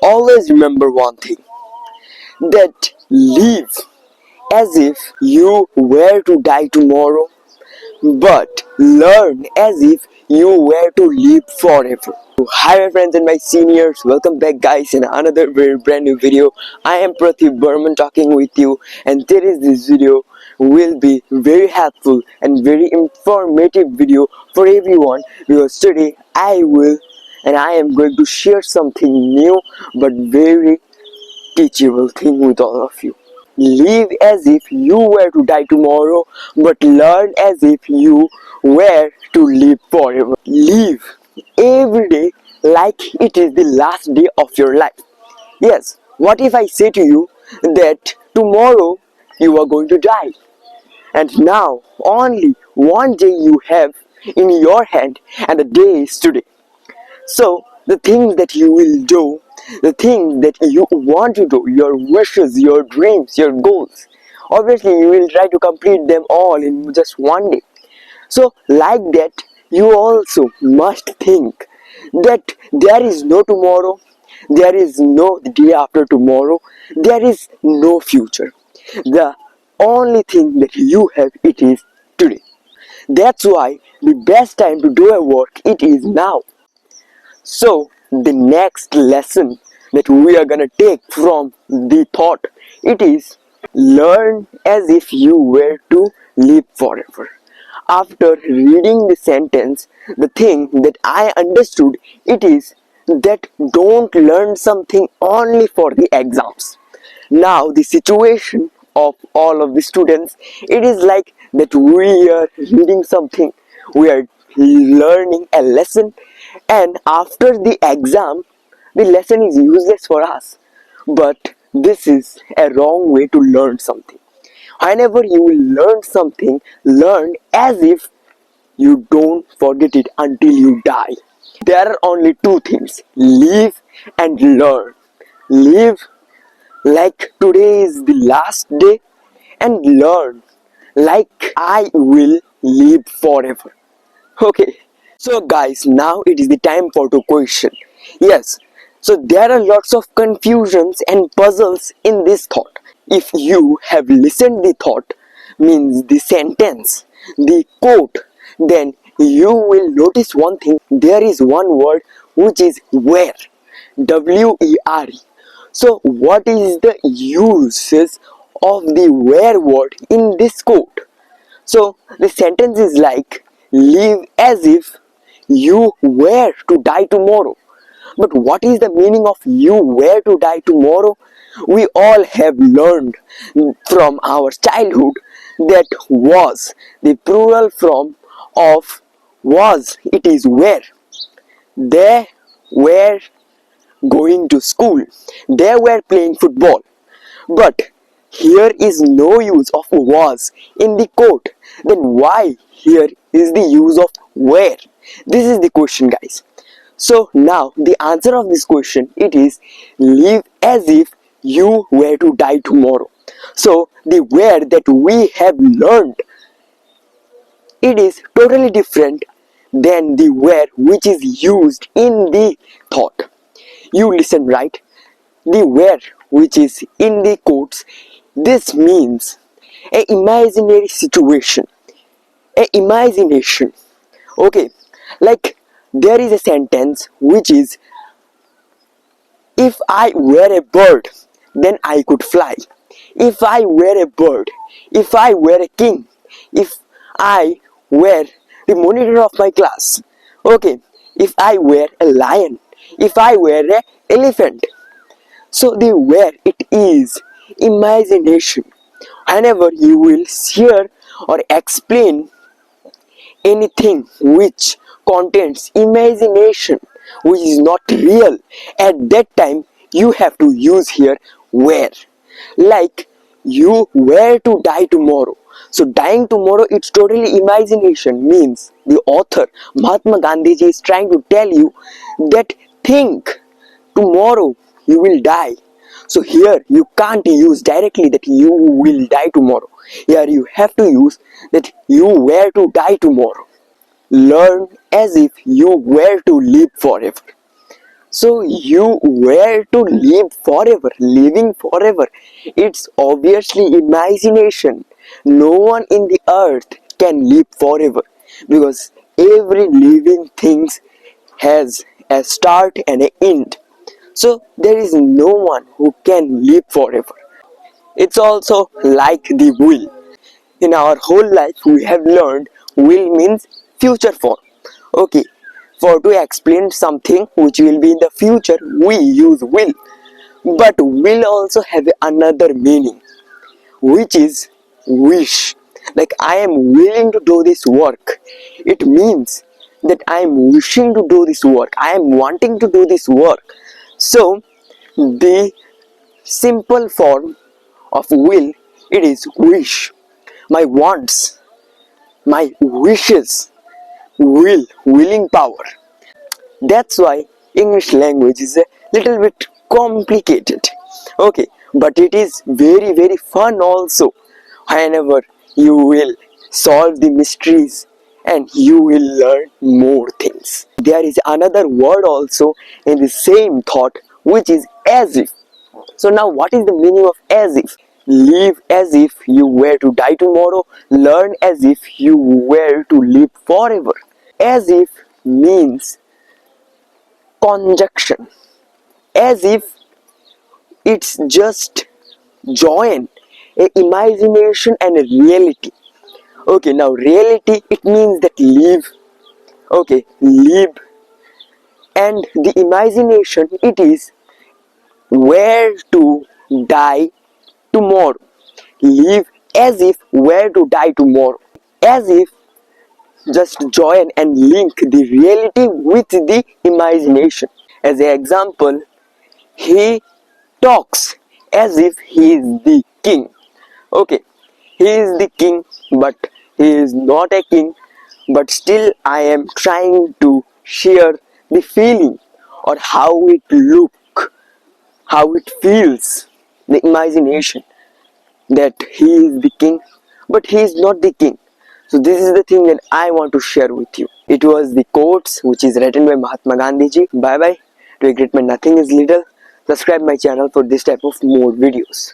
Always remember one thing, that live as if you were to die tomorrow, but learn as if you were to live forever. Hi my friends and my seniors, welcome back guys in another very brand new video. I am Prathip Burman talking with you, and today's this video will be very helpful and very informative video for everyone, because today I am going to share something new but very teachable thing with all of you. Live as if you were to die tomorrow, but learn as if you were to live forever. Live every day like it is the last day of your life. Yes, what if I say to you that tomorrow you are going to die, and now only one day you have in your hand, and the day is today. So the things that you will do, the things that you want to do, your wishes, your dreams, your goals, obviously you will try to complete them all in just one day. So like that, you also must think that there is no tomorrow, there is no day after tomorrow, there is no future. The only thing that you have, it is today. That's why the best time to do a work, it is now. So the next lesson that we are gonna take from the thought, it is learn as if you were to live forever. After reading the sentence, the thing that I understood, it is that don't learn something only for the exams. Now the situation of all of the students, it is like that we are reading something, we are learning a lesson, and after the exam the lesson is useless for us. But this is a wrong way to learn something. Whenever you will learn something, learn as if you don't forget it until you die. There are only two things: live and learn. Live like today is the last day, and learn like I will live forever. Okay, so guys, now it is the time for the question. Yes, so there are lots of confusions and puzzles in this thought. If you have listened the thought, means the sentence, the quote, then you will notice one thing. There is one word which is where, W-E-R-E. So what is the uses of the where word in this quote? So the sentence is like, live as if you were to die tomorrow. But what is the meaning of you were to die tomorrow? We all have learned from our childhood that was, the plural form of was, it is were. They were going to school. They were playing football. But here is no use of was in the quote. Then why here is the use of where? This is the question, guys. So now the answer of this question, it is live as if you were to die tomorrow. So the where that we have learned, it is totally different than the where which is used in the thought. You listen right. The where which is in the quotes, this means a imaginary situation, a imagination. Okay, like there is a sentence which is, if I were a bird, then I could fly. If I were a bird, if I were a king, if I were the monitor of my class. Okay, if I were a lion, if I were an elephant. So the where, it is imagination. Whenever you will share or explain anything which contains imagination, which is not real, at that time you have to use here where. Like you were to die tomorrow. So dying tomorrow, it's totally imagination. Means the author Mahatma Gandhi is trying to tell you that think tomorrow you will die. So here you can't use directly that you will die tomorrow. Here you have to use that you were to die tomorrow. Learn as if you were to live forever. So you were to live forever, living forever. It's obviously imagination. No one in the earth can live forever because every living thing has a start and an end. So there is no one who can live forever. It's also like the will. In our whole life, we have learned will means future form. Okay, for to explain something which will be in the future, we use will. But will also have another meaning, which is wish. Like I am willing to do this work. It means that I am wishing to do this work. I am wanting to do this work. So the simple form of will, it is wish. My wants, my wishes, willing power. That's why English language is a little bit complicated. Okay, but it is very fun also. Whenever you will solve the mysteries and you will learn more things. There is another word also in the same thought, which is as if. So now what is the meaning of as if? Live as if you were to die tomorrow. Learn as if you were to live forever. As if means conjunction, as if it's just join a imagination and a reality. Okay, now reality, it means that live. Okay, live, and the imagination, it is where to die tomorrow. Live as if where to die tomorrow, as if just join and link the reality with the imagination. As an example, he talks as if he is the king. Okay, he is the king, but he is not a king. But still, I am trying to share the feeling or how it look, how it feels, the imagination that he is the king, but he is not the king. So this is the thing that I want to share with you. It was the quotes which is written by Mahatma Gandhi ji. Bye bye. To a great man, nothing is little. Subscribe my channel for this type of more videos.